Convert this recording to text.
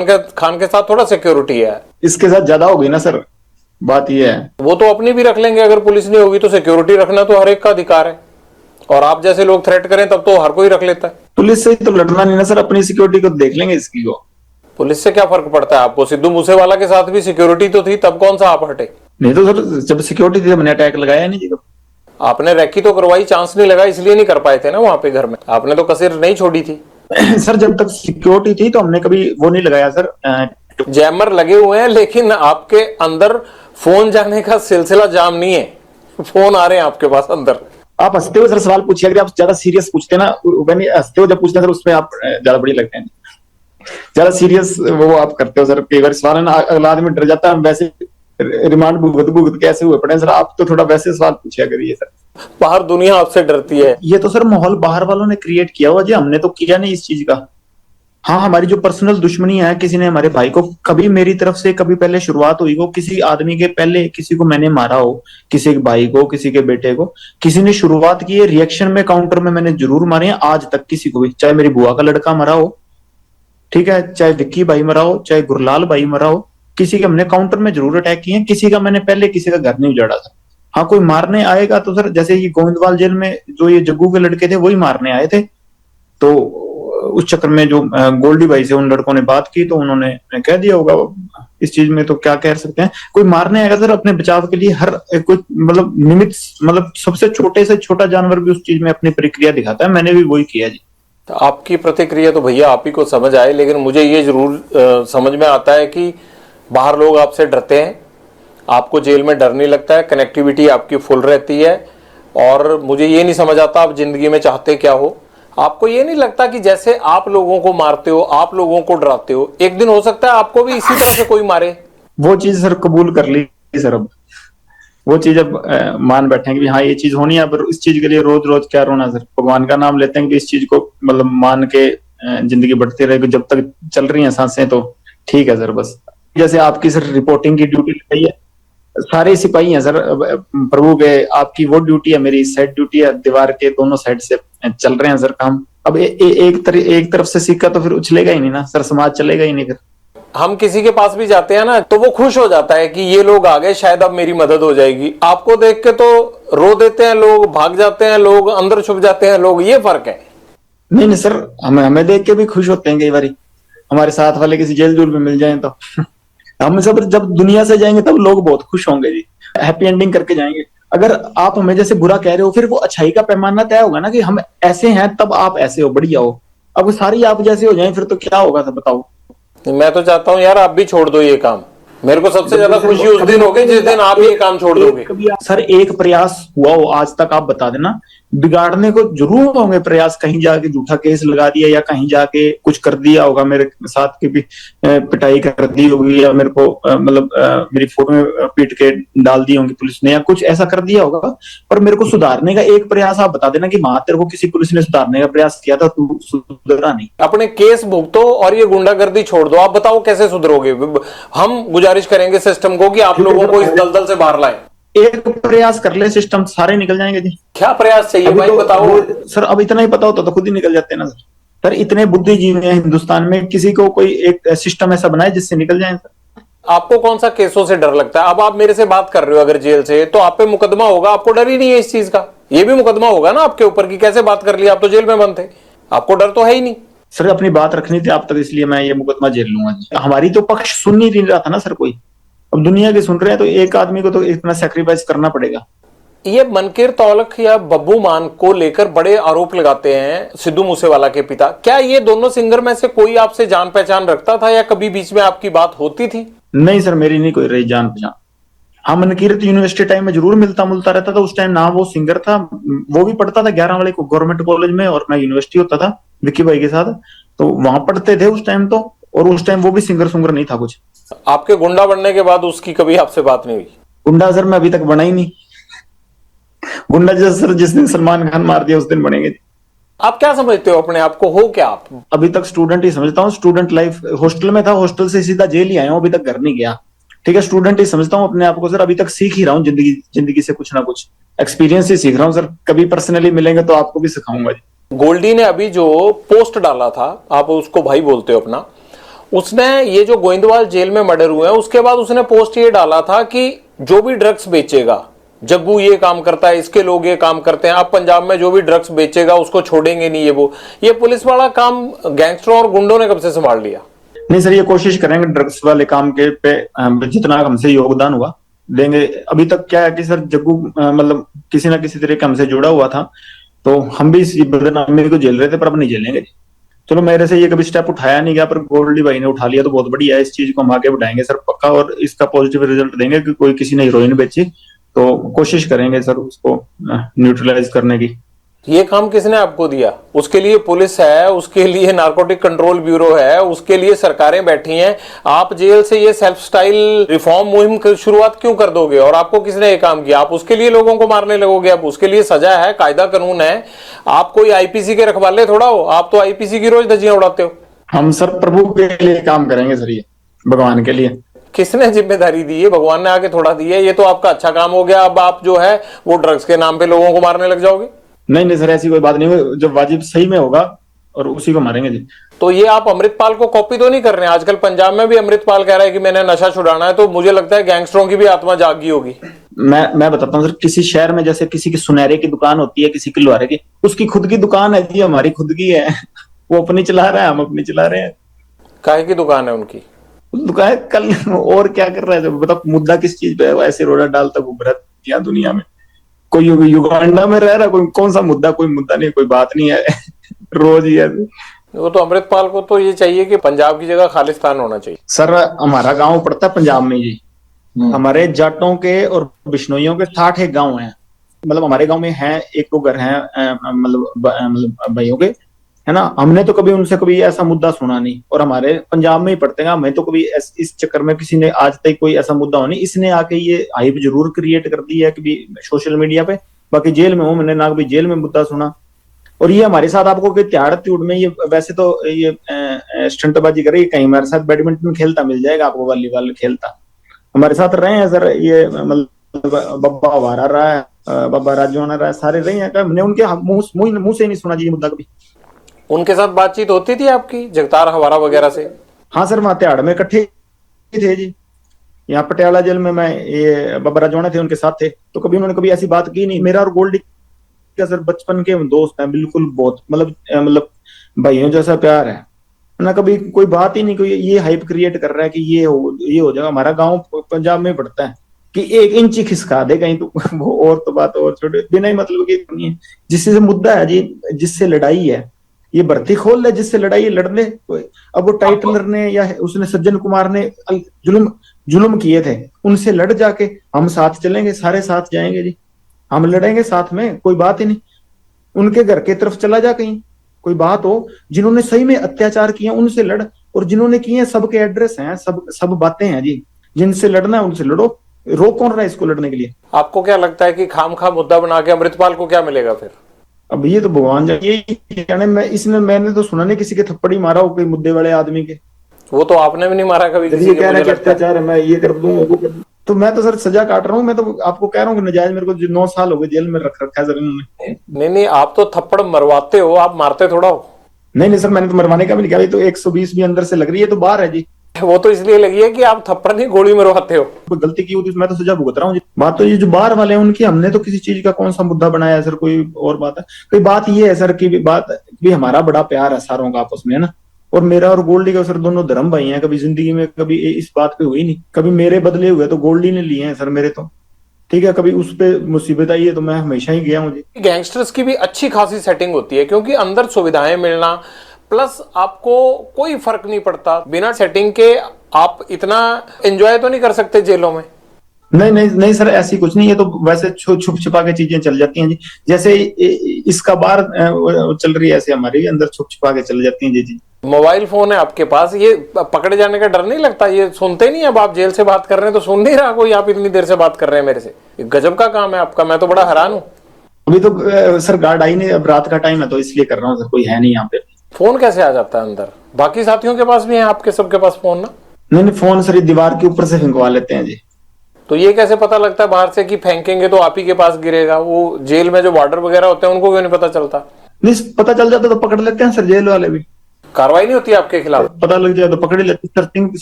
खान के साथ थोड़ा सिक्योरिटी है, इसके साथ ज्यादा हो गई ना सर, बात ये है। वो तो अपनी भी रख लेंगे, अगर पुलिस नहीं होगी तो सिक्योरिटी रखना तो हर एक का अधिकार है, और आप जैसे लोग थ्रेट करें तब तो हर कोई रख लेता है। पुलिस से ही तो लड़ना नहीं ना सर, अपनी सिक्योरिटी को देख लेंगे इसकी को। पुलिस से क्या फर्क पड़ता है आपको? सिद्धू मूसेवाला के साथ भी सिक्योरिटी तो थी, तब कौन सा आप हटे? नहीं तो सर जब सिक्योरिटी थी मैंने अटैक लगाया नहीं जी कब। आपने रैकी तो करवाई, चांस नहीं लगा इसलिए नहीं कर पाए थे ना वहां पे घर में, आपने तो कसर नहीं छोड़ी थी। सर जब तक सिक्योरिटी थी तो हमने कभी वो नहीं लगाया सर। जैमर लगे हुए हैं, लेकिन आपके अंदर फोन जाने का सिलसिला जाम नहीं है, फोन आ रहे हैं आपके पास अंदर। आप हंसते हो सर सवाल पूछिए, अगर आप ज्यादा सीरियस पूछते ना, हंसते हो जब पूछते हैं सर उसमें आप ज्यादा बड़ी लगते हैं। ज्यादा सीरियस वो आप करते हो सर, कई बार सवाल है ना अगला आदमी डर जाता है, हम वैसे रिमांड भुगत भुगत कैसे हुए पड़े सर, आप तो थोड़ा वैसे सवाल पूछा करिए सर। बाहर दुनिया आपसे डरती है। ये तो सर माहौल बाहर वालों ने क्रिएट किया हुआ जी, हमने तो किया नहीं इस चीज का। हाँ हमारी जो पर्सनल दुश्मनी है, किसी ने हमारे भाई को कभी मेरी तरफ से कभी पहले शुरुआत हुई हो, किसी आदमी के पहले किसी को मैंने मारा हो, किसी के भाई को किसी के बेटे को किसी ने शुरुआत की है, रिएक्शन में काउंटर में मैंने जरूर मारे हैं आज तक किसी को भी, चाहे मेरी बुआ का लड़का मरा हो, ठीक है, चाहे विक्की भाई मरा हो, चाहे गुरलाल भाई मरा हो, किसी के हमने काउंटर में जरूर अटैक किए हैं, किसी का मैंने पहले किसी का घर नहीं उजाड़ा था। हाँ कोई मारने आएगा तो सर जैसे ये गोविंदवाल जेल में जो ये जग्गू के लड़के थे वही मारने आए थे, तो उस चक्कर में जो गोल्डी भाई से उन लड़कों ने बात की तो उन्होंने कह दिया होगा, इस चीज में तो क्या कह सकते हैं। कोई मारने आएगा सर अपने बचाव के लिए हर कोई मतलब निमित्त, मतलब सबसे छोटे से छोटा जानवर भी उस चीज में अपनी प्रक्रिया दिखाता है, मैंने भी वही किया जी। तो आपकी प्रतिक्रिया तो भैया आप ही को समझ आए, लेकिन मुझे ये जरूर समझ में आता है कि बाहर लोग आपसे डरते हैं, आपको जेल में डर नहीं लगता है, कनेक्टिविटी आपकी फुल रहती है, और मुझे ये नहीं समझ आता आप जिंदगी में चाहते क्या हो। आपको ये नहीं लगता कि जैसे आप लोगों को मारते हो, आप लोगों को डराते हो, एक दिन हो सकता है आपको भी इसी तरह से कोई मारे? वो चीज सर कबूल कर ली सर, अब वो चीज अब मान बैठे कि हाँ ये चीज होनी है, पर इस चीज के लिए रोज रोज क्या रोना सर, भगवान का नाम लेते हैं कि इस चीज को मतलब मान के जिंदगी बढ़ती रहेगी, जब तक चल रही हैं सांसें तो ठीक है सर। बस जैसे आपकी सर रिपोर्टिंग की ड्यूटी लगाई है, सारे सिपाही हैं सर प्रभु के, आपकी वो ड्यूटी है, मेरी साइड ड्यूटी है, दीवार के दोनों साइड से चल रहे हैं सर काम। अब एक तरफ से सिक्का तो फिर उछलेगा ही नहीं ना सर, समाज चलेगा ही नहीं फिर। हम किसी के पास भी जाते हैं ना तो वो खुश हो जाता है कि ये लोग आ गए, शायद अब मेरी मदद हो जाएगी। आपको देख के तो रो देते हैं लोग, भाग जाते हैं लोग, अंदर छुप जाते हैं लोग, ये फर्क है। नहीं सर, हमें देख के भी खुश होते हैं कई बार, हमारे साथ वाले किसी जेल जूल में मिल जाए तो हम सब जब दुनिया से जाएंगे तब लोग बहुत खुश होंगे जी, हैप्पी एंडिंग करके जाएंगे। अगर आप हमें जैसे बुरा कह रहे हो फिर वो अच्छाई का पैमाना तय होगा ना कि हम ऐसे हैं तब आप ऐसे हो, बढ़िया हो। अब सारी आप जैसे हो जाए फिर तो क्या होगा सर बताओ। मैं तो चाहता हूं यार आप भी छोड़ दो ये काम, मेरे को सबसे ज्यादा खुशी उस दिन होगी जिस दिन आप ये काम छोड़ दोगे। सर एक प्रयास हुआ हो आज तक आप बता देना, बिगाड़ने को जरूर होंगे प्रयास, कहीं जाके झूठा केस लगा दिया या कहीं जाके कुछ कर दिया होगा, मेरे साथ की भी पिटाई कर दी होगी, या मेरे को मतलब मेरी फोटो में पीट के डाल दी होंगी पुलिस ने, या कुछ ऐसा कर दिया होगा। पर मेरे को सुधारने का एक प्रयास आप बता देना कि मां तेरे को किसी पुलिस ने सुधारने का प्रयास किया था, तू सुधरा नहीं। अपने केस भुगतो और ये गुंडागर्दी छोड़ दो। आप बताओ कैसे सुधरोगे? हम गुजारिश करेंगे सिस्टम को कि आप लोगों को इस दलदल से बाहर लाएं। एक प्रयास कर ले, सिस्टम सारे निकल जाएंगे जी। क्या प्रयास चाहिए भाई, बताओ सर। अब इतना ही पता होता तो खुद ही निकल जाते हैं ना सर। सर इतने बुद्धिजीवी हैं हिंदुस्तान में, किसी को कोई एक सिस्टम ऐसा बनाए जिससे निकल जाए सर। आपको कौन सा केसों से डर लगता है? अब आप मेरे से बात कर रहे हो अगर जेल से, तो आप पे मुकदमा होगा, आपको डर ही नहीं है इस चीज का। ये भी मुकदमा होगा ना आपके ऊपर कि कैसे बात कर लिया, आप तो जेल में बंद थे, आपको डर तो है ही नहीं। सर अपनी बात रखनी थी आप तक, इसलिए मैं ये मुकदमा झेल लूंगा। हमारी तो पक्ष सुन ही नहीं रहा था ना सर कोई, अब दुनिया के सुन रहे हैं तो एक आदमी को तो इतना सैक्रिफाइस करना पड़ेगा। ये मनकीर तौलख या बब्बू मान को लेकर बड़े आरोप लगाते हैं सिद्धू मूसेवाला के पिता। क्या ये दोनों सिंगर में से कोई आपसे जान पहचान रखता था या कभी बीच में आपकी बात होती थी? नहीं सर मेरी नहीं कोई रही जान पहचान। हाँ मनकीरत यूनिवर्सिटी टाइम में जरूर मिलता मुलता रहता था, उस टाइम ना वो सिंगर था, वो भी पढ़ता था 11 वाले को गवर्नमेंट कॉलेज में, और मैं यूनिवर्सिटी होता था विक्की भाई के साथ, तो वहां पढ़ते थे उस टाइम तो, और उस टाइम वो भी सिंगर सुंगर नहीं था कुछ। आपके गुंडा बनने के बाद उसकी कभी आपसे बात नहीं हुई? गुंडा सर मैं अभी तक बना ही नहीं। गुंडा जैसे सर जिस दिन सलमान खान मार दिया उस दिन बनेंगे। आप क्या समझते हो अपने आप को, हो क्या आप? अभी तक स्टूडेंट ही समझता हूँ, स्टूडेंट लाइफ, हॉस्टल में था, हॉस्टल से सीधा जेल ही आया हूँ, अभी तक घर नहीं गया। ठीक है स्टूडेंट ही समझता हूँ अपने आप को सर, अभी तक सीख ही रहा हूँ जिंदगी से कुछ ना कुछ एक्सपीरियंस ही सीख रहा हूँ सर। कभी पर्सनली मिलेंगे तो आपको भी सिखाऊंगा। गोल्डी ने अभी जो पोस्ट डाला था, आप उसको भाई बोलते हो अपना, उसने ये जो गोइंदवाल जेल में मर्डर हुए हैं उसके बाद उसने पोस्ट ये डाला था कि जो भी ड्रग्स बेचेगा, जग्गू ये काम करता है, इसके लोग ये काम करते हैं, अब पंजाब में जो भी ड्रग्स बेचेगा उसको छोड़ेंगे नहीं, ये पुलिस वाला काम गैंगस्टरों और गुंडों ने कब से संभाल लिया? नहीं सर, ये कोशिश करेंगे ड्रग्स वाले काम के पे जितना हमसे योगदान हुआ देंगे। अभी तक क्या है कि सर जग्गू मतलब किसी ना किसी तरीके हमसे जुड़ा हुआ था, तो हम भी इस बदनामी को झेल रहे थे, पर अब नहीं झेलेंगे। चलो मेरे से ये कभी स्टेप उठाया नहीं गया, पर गोल्डी भाई ने उठा लिया तो बहुत बढ़िया है। इस चीज को हम आगे बढ़ाएंगे सर पक्का, और इसका पॉजिटिव रिजल्ट देंगे कि कोई किसी ने हीरोइन बेची तो कोशिश करेंगे सर उसको न्यूट्रलाइज करने की। ये काम किसने आपको दिया? उसके लिए पुलिस है, उसके लिए नारकोटिक कंट्रोल ब्यूरो है, उसके लिए सरकारें बैठी हैं। आप जेल से ये सेल्फ स्टाइल रिफॉर्म मुहिम की शुरुआत क्यों कर दोगे? और आपको किसने ये काम किया? आप उसके लिए लोगों को मारने लगोगे? अब उसके लिए सजा है, कायदा कानून है। आप कोई आईपीसी के रखवाले थोड़ा हो, आप तो आईपीसी की रोज धज्जियां उड़ाते हो। हम सर प्रभु के लिए काम करेंगे सर, ये भगवान के लिए। किसने जिम्मेदारी दी है? भगवान ने आके थोड़ा दी है। ये तो आपका अच्छा काम हो गया। अब आप जो है वो ड्रग्स के नाम पे लोगों को मारने लग जाओगे। नहीं नहीं सर, ऐसी कोई बात नहीं हो, जब वाजिब सही में होगा और उसी को मारेंगे जी। तो ये आप अमृतपाल को कॉपी तो नहीं कर रहे हैं? आजकल पंजाब में भी अमृतपाल कह रहा है कि मैंने नशा छुड़ाना है, तो मुझे लगता है गैंगस्टरों की भी आत्मा जागी होगी। मैं बताता हूँ सर, किसी शहर में जैसे किसी की सुनहरे की दुकान होती है, किसी की लोहारे की, उसकी खुद की दुकान है जी, हमारी खुद की है। वो अपनी चला रहा है, हम अपनी चला रहे हैं। काहे की दुकान है उनकी? दुकान कल और क्या कर रहा है जब बताओ, मुद्दा किस चीज पे है? वो ऐसे रोड़ा डालता घूम रहा है यहाँ दुनिया में। कोई युगांडा में रह रहा, कोई कौन सा मुद्दा? कोई मुद्दा नहीं, कोई बात नहीं है। रोज ही है। वो तो अमृतपाल को तो ये चाहिए कि पंजाब की जगह खालिस्तान होना चाहिए। सर हमारा गांव पड़ता है पंजाब में जी। हमारे जाटों के और बिश्नोइयों के 60 एक गांव हैं। मतलब हमारे गांव में है एक दो घर हैं मतलब भाइयों के, है ना। हमने तो कभी उनसे कभी ऐसा मुद्दा सुना नहीं, और हमारे पंजाब में ही पड़ते हैं। हमें तो कभी इस चक्कर में किसी ने आज तक कोई ऐसा मुद्दा हो नहीं। इसने आके ये हाइप जरूर क्रिएट कर दी है कभी सोशल मीडिया पे। बाकी जेल में हूँ मैंने ना कभी जेल में मुद्दा सुना। और ये हमारे साथ आपको कोई त्याड़ त्यूड़ में, ये वैसे तो ये स्टंटबाजी करे, कहीं हमारे साथ बैडमिंटन खेलता मिल जाएगा आपको, वॉलीबॉल खेलता हमारे साथ रहे हैं सर। ये मतलब बब्बा हमारा रहा है, बब्बा राजवाना रहा है, सारे रहे हैं। हमने उनके मुंह से नहीं सुना जी ये मुद्दा कभी। उनके साथ बातचीत होती थी आपकी, जगतार हवारा वगैरह से? हाँ सर, वहां त्याड़ में इकट्ठे थे जी। यहाँ पटियाला जेल में मैं ये बाबा राजवाना थे, उनके साथ थे, तो कभी उन्होंने कभी ऐसी बात की नहीं। मेरा और गोल्डी का सर बचपन के दोस्त हैं, बिल्कुल बहुत मतलब भाइयों जैसा प्यार है ना। कभी कोई बात ही नहीं, कोई ये हाइप क्रिएट कर रहा है कि ये हो जाएगा। हमारा गांव पंजाब में पड़ता है कि 1 इंच ही खिसका दे कहीं तो वो और तो बात और छोटे बिना ही मतलब की नहीं है। जिससे मुद्दा है जी, जिससे लड़ाई है, ये भर्ती खोल ले, जिससे लड़ाई लड़ ले। अब वो टाइटलर ने या उसने सज्जन कुमार ने जुल्म किए थे, उनसे लड़ जाके हम साथ चलेंगे, सारे साथ जाएंगे जी, हम लड़ेंगे साथ में, कोई बात ही नहीं। उनके घर के तरफ चला जा, कहीं कोई बात हो, जिन्होंने सही में अत्याचार किए उनसे लड़, और जिन्होंने किए सबके एड्रेस हैं, सब बातें हैं जी। जिनसे लड़ना है उनसे लड़ो, रोक कौन रहा है इसको लड़ने के लिए? आपको क्या लगता है कि खामखा मुद्दा बना के अमृतपाल को क्या मिलेगा फिर? अब ये तो भगवान जाने, ये जाने। मैंने तो सुना नहीं किसी के थप्पड़ ही मारा हो कोई मुद्दे वाले आदमी के। वो तो आपने भी नहीं मारा कभी किसी ये के? कह रहा है अत्याचार है, मैं ये कर दूं वो कर दूं। तो मैं तो सर सजा काट रहा हूँ। मैं तो आपको कह रहा हूँ कि नजायज मेरे को 9 साल हो गए जेल में रख रखा है सर इन्होंने। नहीं, आप तो थप्पड़ मरवाते हो, आप मारते थोड़ा हो। नहीं सर, मैंने तो मरवाने का भी नहीं किया। तो 120 भी अंदर से लग रही है, तो बाहर है जी। वो तो इसलिए लगी है कि आप थप्पड़ नहीं गोली मरवाते हो। कोई गलती की होती मैं तो सजा भुगत रहा हूँ। बात तो ये जो बाहर वाले हैं उनकी, हमने तो किसी चीज का कौन सा मुद्दा बनाया है सर? कोई और बात है? कोई बात ये है सर की बात भी हमारा बड़ा प्यार है सारों का आपस में, है ना। और मेरा और गोल्डी का सर दोनों धर्म भाई हैं। कभी जिंदगी में कभी इस बात पे हुई नहीं। कभी मेरे बदले हुए तो गोल्डी ने लिए हैं सर मेरे, तो ठीक है। कभी उस पे मुसीबत आई है तो मैं हमेशा ही गया हूँ जी। गैंगस्टर्स की भी अच्छी खासी सेटिंग होती है, क्योंकि अंदर सुविधाएं मिलना, प्लस आपको कोई फर्क नहीं पड़ता। बिना सेटिंग के आप इतना एंजॉय तो नहीं कर सकते जेलों में। नहीं सर, ऐसी कुछ नहीं है। तो वैसे छुप छुपा के चीजें चल जाती हैं जी। जैसे इसका बाहर चल रही है, ऐसे हमारे अंदर छुप छुपा के चल जाती हैं जी। मोबाइल फोन है आपके पास, ये पकड़े जाने का डर नहीं लगता? ये सुनते नहीं? अब आप जेल से बात कर रहे हैं तो सुन नहीं रहा कोई? आप इतनी देर से बात कर रहे हैं मेरे से, गजब का काम है आपका। मैं तो बड़ा हैरान हूँ। अभी तो सर गार्ड आई नहीं, अब रात का टाइम है तो इसलिए कर रहा हूँ सर। कोई है नहीं यहाँ पे। फोन कैसे आ जाता है अंदर? बाकी साथियों के पास भी है, आपके सबके पास फोन ना? नहीं, फोन सर दीवार के ऊपर से फेंकवा लेते हैं जी। तो ये कैसे पता लगता है बाहर से कि फेंकेंगे तो आप ही के पास गिरेगा? वो जेल में जो वार्डर वगैरह होते हैं उनको क्यों नहीं पता चलता? नहीं, पता चल जाता तो पकड़ लेते हैं सर जेल वाले भी। कार्रवाई नहीं होती आपके खिलाफ? पता लग जाए तो पकड़े लेते, सर्चिंग